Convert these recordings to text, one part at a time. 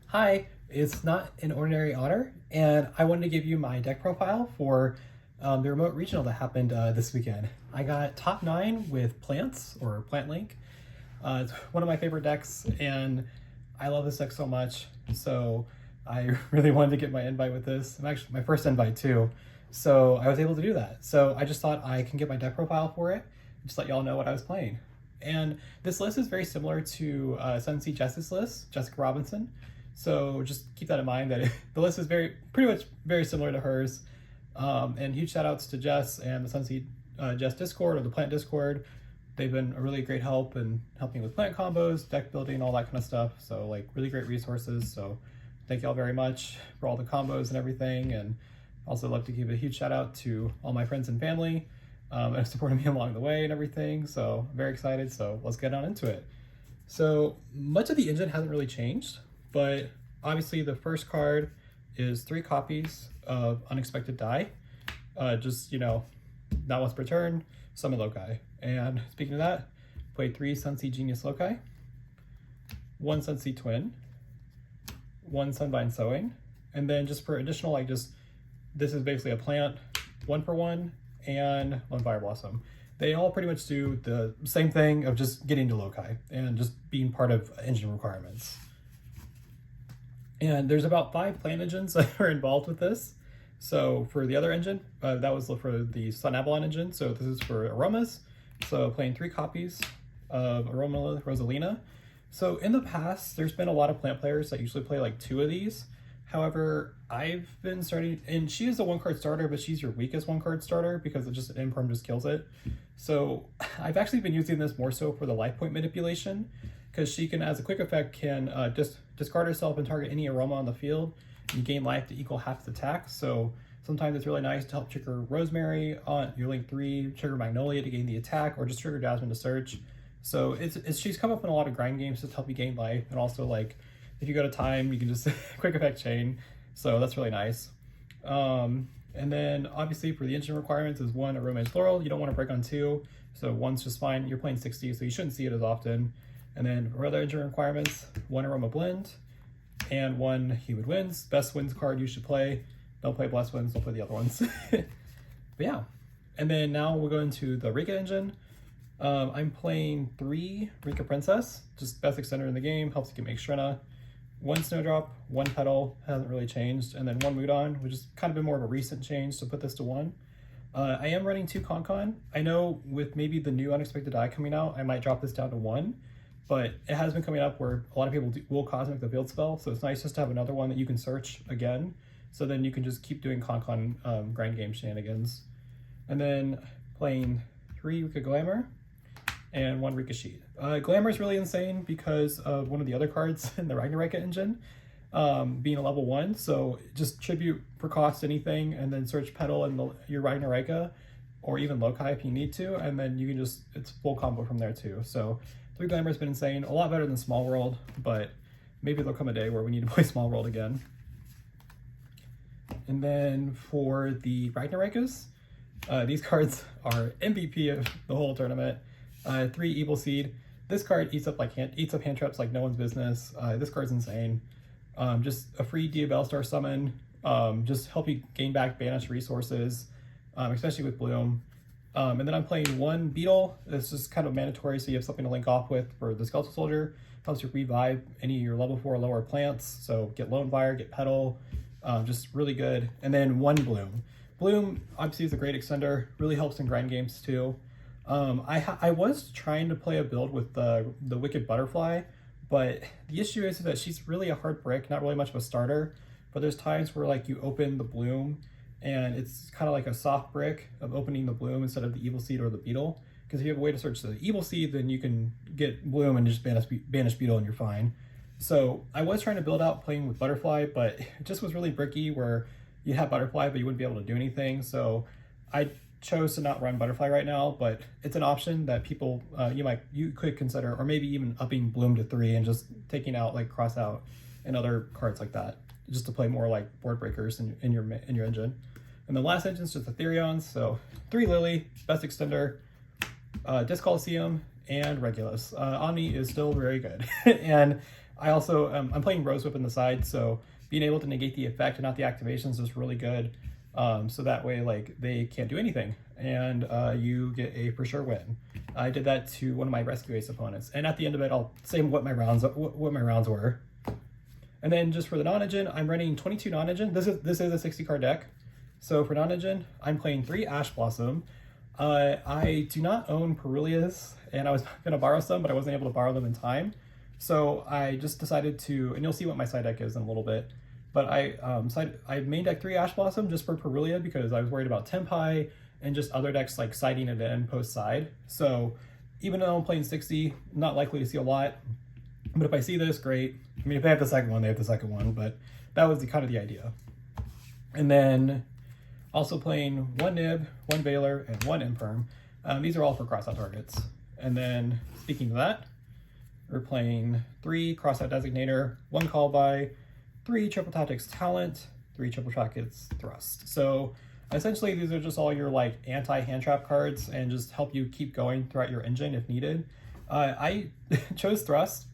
Hi, it's not an ordinary honor, and I wanted to give you my deck profile for the remote regional that happened this weekend. I got top 9 with Plants, or Plant Link. It's one of my favorite decks, and I love this deck so much, so I really wanted to get my invite with this. I'm actually my first invite too, so I was able to do that. So I just thought I can get my deck profile for it, just let y'all know what I was playing. And this list is very similar to Sun-C Jess's list, Jessica Robinson. So just keep that in mind that the list is pretty much very similar to hers. And huge shout outs to Jess and the Sun-C Jess Discord, or the Plant Discord. They've been a really great help in helping with plant combos, deck building, all that kind of stuff. So like really great resources. So thank y'all very much for all the combos and everything. And also like to give a huge shout out to all my friends and family and supporting me along the way and everything. So I'm very excited. So let's get on into it. So much of the engine hasn't really changed, but obviously the first card is 3 copies of Unexpected Die. Just, not once per turn, summon Loci. And speaking of that, play 3 Sun-C Genius Loci, 1 Sun-C Twin, 1 Sunvine Sowing, and then just for additional, this is basically a plant, 1 for 1, and 1 Fire Blossom. They all pretty much do the same thing of just getting to Loci and just being part of engine requirements. And there's about 5 plant engines that are involved with this. So for the other engine, that was for the Sun Avalon engine. So this is for aromas. So playing 3 copies of Aroma Rosalina. So in the past, there's been a lot of plant players that usually play like 2 of these. However, I've been starting, and she is a 1-card starter, but she's your weakest 1-card starter because it just an imperm just kills it. So I've actually been using this more so for the life point manipulation, because she can, as a quick effect, can just discard herself and target any aroma on the field. And you gain life to equal half the attack. So sometimes it's really nice to help trigger Rosemary on your link 3, trigger Magnolia to gain the attack, or just trigger Jasmine to search. So she's come up in a lot of grind games to help you gain life, and also like if you go to time, you can just quick effect chain. So that's really nice. And then obviously for the engine requirements is 1 Aroma Floral. You don't want to break on 2, so 1's just fine. You're playing 60, so you shouldn't see it as often. And then for other engine requirements, 1 Aroma Blend and 1 Humid Winds. Best Winds card you should play. Don't play Blessed Winds, don't play the other ones. But yeah. And then now we'll go into the Rika engine. I'm playing 3 Rika Princess, just best extender in the game, helps you get make Shrina. 1 Snowdrop, 1 Petal, hasn't really changed, and then 1 Mudon, which has kind of been more of a recent change to put this to 1. I am running 2 Concon. I know with maybe the new Unexpected Die coming out, I might drop this down to 1, but it has been coming up where a lot of people will Cosmic the Field spell, so it's nice just to have another one that you can search again, so then you can just keep doing Concon grind game shenanigans. And then playing 3 Rika Glamour and 1 Rika Sheet. Glamour is really insane because of one of the other cards in the Ragnarok engine being a level 1. So just tribute for cost anything, and then search Petal and your Ragnarok, or even Loci if you need to, and then you can just, it's full combo from there too. So 3 Glamour has been insane, a lot better than Small World, but maybe there'll come a day where we need to play Small World again. And then for the Ragnarokas, these cards are MVP of the whole tournament. 3 Evil Seed. This card eats up hand traps like no one's business. This card's insane. Just a free Diabellstar summon. Just help you gain back banished resources, especially with Bloom. And then I'm playing 1 Beetle. It's just kind of mandatory, so you have something to link off with for the Skeletal Soldier. Helps you revive any of your level 4 or lower plants. So get Lone Fire, get Petal. Just really good. And then 1 Bloom. Bloom obviously is a great extender. Really helps in grind games too. I was trying to play a build with the Wicked Butterfly, but the issue is that she's really a hard brick, not really much of a starter. But there's times where like you open the Bloom, and it's kind of like a soft brick of opening the Bloom instead of the Evil Seed or the Beetle. Because if you have a way to search the Evil Seed, then you can get Bloom and just banish Beetle and you're fine. So I was trying to build out playing with Butterfly, but it just was really bricky where you have Butterfly, but you wouldn't be able to do anything. So I chose to not run Butterfly right now, but it's an option that people you could consider, or maybe even upping Bloom to 3 and just taking out like Cross Out and other cards like that, just to play more like board breakers in your engine. And the last engine is just Ethereons. So 3 Lily, best extender, Disc Coliseum, and Regulus. Omni is still very good. And I also, I'm playing Rose Whip in the side, so being able to negate the effect and not the activations is really good. So that way, like, they can't do anything, and you get a for sure win. I did that to one of my Rescue Ace opponents, and at the end of it, I'll say what my rounds were. And then just for the non-engine, I'm running 22 non-engine. This is a 60 card deck. So for non-engine, I'm playing 3 Ash Blossom. I do not own Perulias, and I was going to borrow some, but I wasn't able to borrow them in time. So I just decided to, and you'll see what my side deck is in a little bit, but I main deck 3 Ash Blossom just for Perulia because I was worried about Tempai and just other decks like siding it in post side. So even though I'm playing 60, not likely to see a lot, but if I see this, great. I mean, if they have the second one, they have the second one, but that was kind of the idea. And then also playing 1 Nib, 1 Veiler, and 1 Imperm. These are all for crossout targets. And then speaking of that, we're playing 3 Crossout Designator, 1 Call By, 3 Triple Tactics Talent, 3 Triple Tactics Thrust. So essentially these are just all your like anti-hand trap cards and just help you keep going throughout your engine if needed. I chose Thrust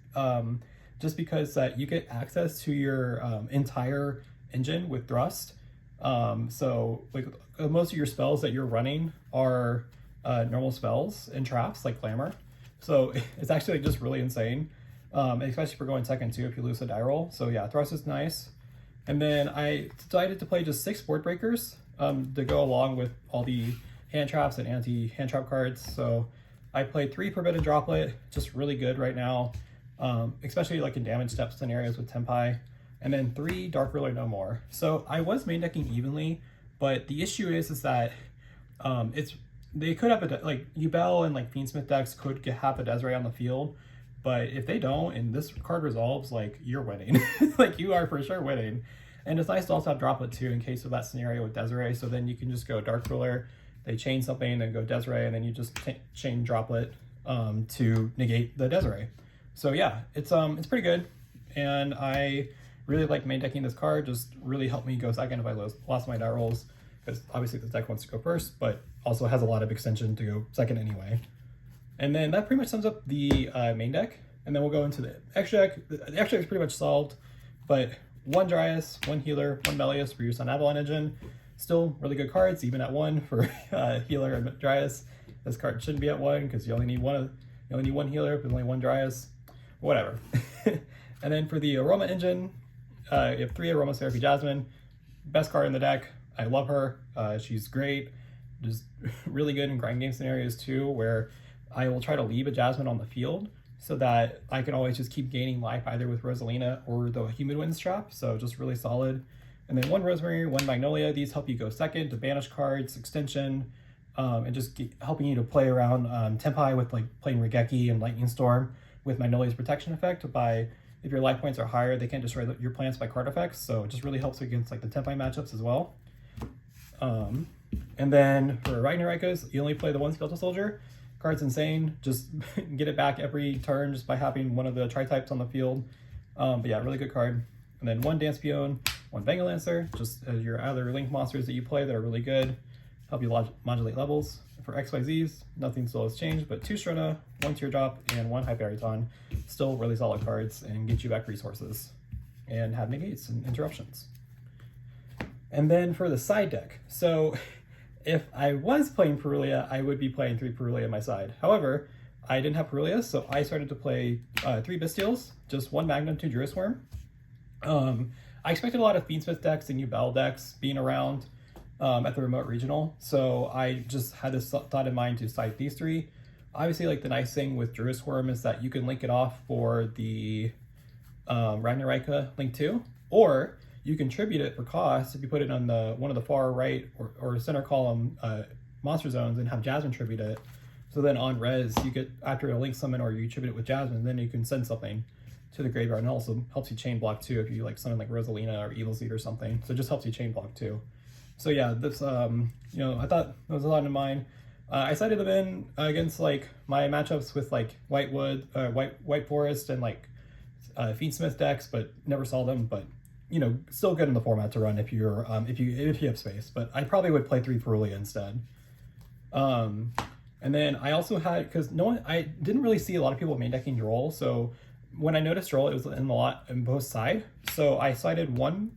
just because you get access to your entire engine with Thrust. So like most of your spells that you're running are normal spells and traps like Glamour. So it's actually like just really insane, especially for going second too if you lose a die roll. So yeah, Thrust is nice. And then I decided to play just 6 Board Breakers to go along with all the hand traps and anti-hand trap cards. So I played 3 Forbidden Droplet, just really good right now, especially like in damage step scenarios with Tempai. And then 3 Dark Ruler No More. So I was main decking evenly, but the issue is that they could have like Yubel and like Fiendsmith decks could have a Desiree on the field, but if they don't and this card resolves, like you're winning. Like you are for sure winning. And it's nice to also have Droplet too in case of that scenario with Desiree, so then you can just go Dark Ruler, they chain something, then go Desiree, and then you just chain Droplet to negate the Desiree. So yeah, it's pretty good, and I really like main decking this card. Just really helped me go second if I lost my die rolls, because obviously this deck wants to go first, but also has a lot of extension to go second anyway. And then that pretty much sums up the main deck, and then we'll go into the extra deck. The extra deck is pretty much solved, but 1 Dryas, 1 Healer, 1 Melius for use on Avalon Engine. Still really good cards, even at 1 for Healer and Dryas. This card shouldn't be at 1 because you only need one Healer, but only 1 Dryas. Whatever. And then for the Aroma Engine, you have 3 Aromatherapy Jasmine. Best card in the deck. I love her. She's great. Just really good in grind game scenarios too, where I will try to leave a Jasmine on the field so that I can always just keep gaining life either with Rosalina or the Humid Winds trap. So just really solid. And then 1 Rosemary, 1 Magnolia. These help you go second to banish cards, extension, and just helping you to play around Tempai with like playing Regeki and Lightning Storm with Magnolia's protection effect by, if your life points are higher, they can't destroy your plants by card effects. So it just really helps against like the Tempai matchups as well. And then for Ragnarikos, you only play the 1 Skeletal Soldier. Card's insane. Just get it back every turn just by having one of the tri-types on the field. But yeah, really good card. And then 1 Dance Peon, 1 Bangalancer, just as your other link monsters that you play that are really good. Help you modulate levels. For XYZs, nothing still has changed, but 2 Strona, 1 Teardrop, and 1 Hyperiton. Still really solid cards and get you back resources and have negates and interruptions. And then for the side deck, so if I was playing Perulia, I would be playing 3 Perulia on my side. However, I didn't have Perulia, so I started to play 3 Bystials, just 1 Magnum, 2 Juris Worm. I expected a lot of Fiendsmith decks and Yubel decks being around at the remote regional, so I just had this thought in mind to side these 3. Obviously, like the nice thing with Juris Worm is that you can link it off for the Ragnarika link 2, or you can tribute it for cost if you put it on the one of the far right or center column monster zones and have Jasmine tribute it. So then on res, you get, after a link summon or you tribute it with Jasmine, then you can send something to the graveyard, and also helps you chain block too if you like summon like Rosalina or Evil Seed or something. So it just helps you chain block too. So yeah, this you know, I thought there was a lot in mind. I sided them in against like my matchups with like White Forest and like Fiendsmith decks, but never saw them. But you know, still good in the format to run if you're if you have space. But I probably would play 3 Perulia instead. And then I also had, because I didn't really see a lot of people main decking Droll, so when I noticed droll, it was in the lot in both side. So I cited one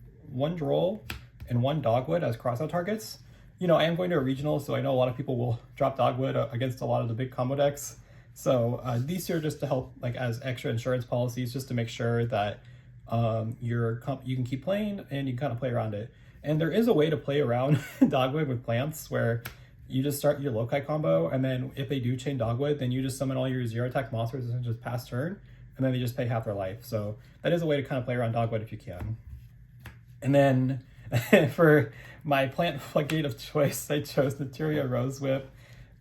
droll and one dogwood as crossout targets. You know, I am going to a regional, so I know a lot of people will drop dogwood against a lot of the big combo decks. So these two are just to help, like, as extra insurance policies, just to make sure that you can keep playing and you can kind of play around it. And there is a way to play around dogwood with plants where you just start your loci combo, and then if they do chain dogwood, then you just summon all your 0-attack monsters and just pass turn, and then they just pay half their life. So that is a way to kind of play around dogwood if you can. And then for my plant floodgate of choice, I chose Naturia Rose Whip.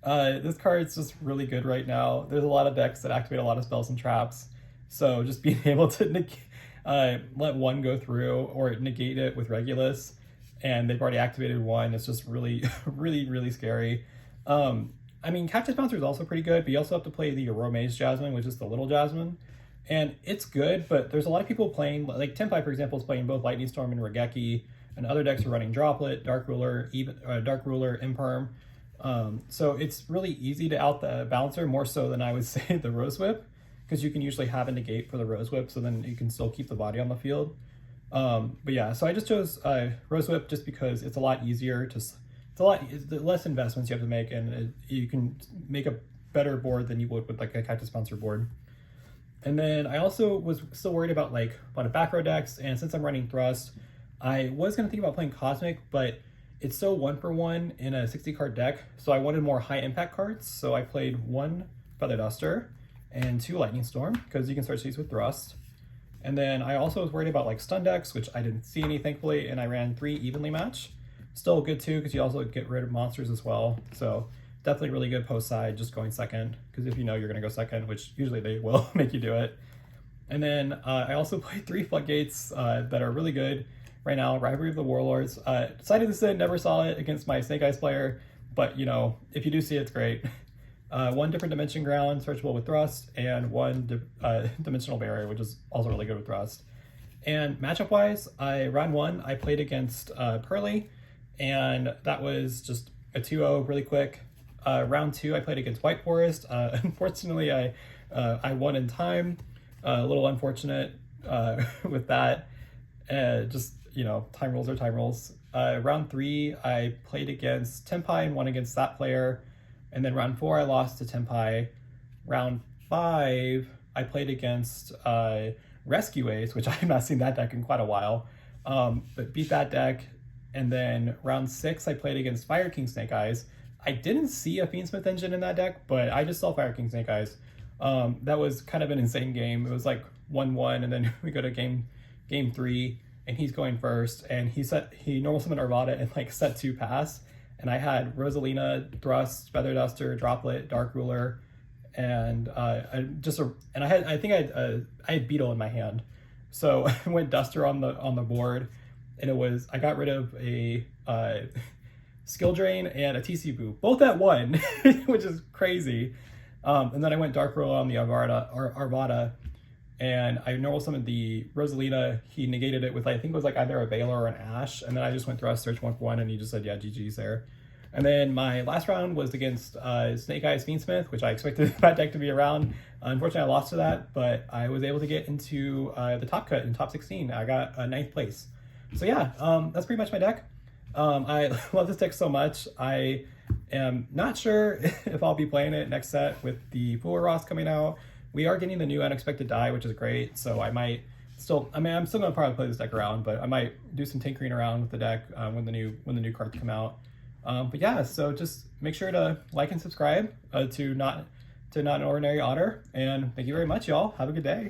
This card's just really good right now. There's a lot of decks that activate a lot of spells and traps, so just being able to let one go through or negate it with Regulus, and they've already activated one, it's just really, really scary. I mean, Cactus Bouncer is also pretty good, but you also have to play the Aromaze Jasmine, which is the little Jasmine. And it's good, but there's a lot of people playing, like Tenpai, for example, is playing both Lightning Storm and Regeki, and other decks are running Droplet, Dark Ruler, Imperm. So it's really easy to out the Bouncer, more so than I would say the Rose Whip, because you can usually have a negate for the Rose Whip, so then you can still keep the body on the field. But yeah, so I just chose Rose Whip just because it's a lot easier to, it's less investments you have to make, and you can make a better board than you would with like a Cactus Bouncer board. And then I also was still worried about like a lot of back row decks, and since I'm running Thrust, I was going to think about playing Cosmic, but it's so 1-for-1 in a 60 card deck, so I wanted more high impact cards, so I played 1 Feather Duster and 2 Lightning Storm, because you can start these with Thrust. And then I also was worried about like stun decks, which I didn't see any, thankfully, and I ran 3 Evenly Match. Still good too, because you also get rid of monsters as well, so definitely really good post side, just going second, because if you know you're going to go second, which usually they will make you do it. And then I also played 3 Floodgates that are really good right now. Rivalry of the Warlords. Decided to sit, never saw it against my Snake Eyes player, but you know, if you do see it, it's great. 1 different dimension ground, searchable with Thrust, and 1 dimensional barrier, which is also really good with Thrust. And matchup wise, round 1, I played against Pearly, and that was just a 2-0 really quick. Round 2, I played against White Forest. Unfortunately, I won in time. A little unfortunate with that. Just, you know, time rules are time rules. Round 3, I played against Tenpai and won against that player. And then round 4, I lost to Tenpai. Round 5, I played against Rescue Ace, which I have not seen that deck in quite a while, but beat that deck. And then round 6, I played against Fire King Snake Eyes. I didn't see a Fiendsmith engine in that deck, but I just saw Fire King Snake Eyes. That was kind of an insane game. It was like 1-1, and then we go to game 3, and he's going first, and he normal summoned Arvada and like set 2 pass, and I had Rosalina, Thrust, Feather Duster, Droplet, Dark Ruler, and I had Beetle in my hand, so I went Duster on the board, and I got rid of a Skill Drain and a TC Boo, both at 1, which is crazy. And then I went Dark Ruler on the Arvada, and I normal summoned the Rosalina. He negated it with, I think it was like either a Valor or an Ash, and then I just went Thrust, search 1-for-1, and he just said, yeah, GG's there. And then my last round was against Snake Eyes Fiendsmith, which I expected that deck to be around. Unfortunately, I lost to that, but I was able to get into the top cut in top 16. I got 9th place. So yeah, that's pretty much my deck. I love this deck so much. I am not sure if I'll be playing it next set with the Fuller Ross coming out. We are getting the new Unexpected Die, which is great, so I might still, I'm still going to probably play this deck around, but I might do some tinkering around with the deck when the new cards come out. But yeah, so just make sure to like and subscribe to Not an Ordinary Otter, and thank you very much, y'all. Have a good day.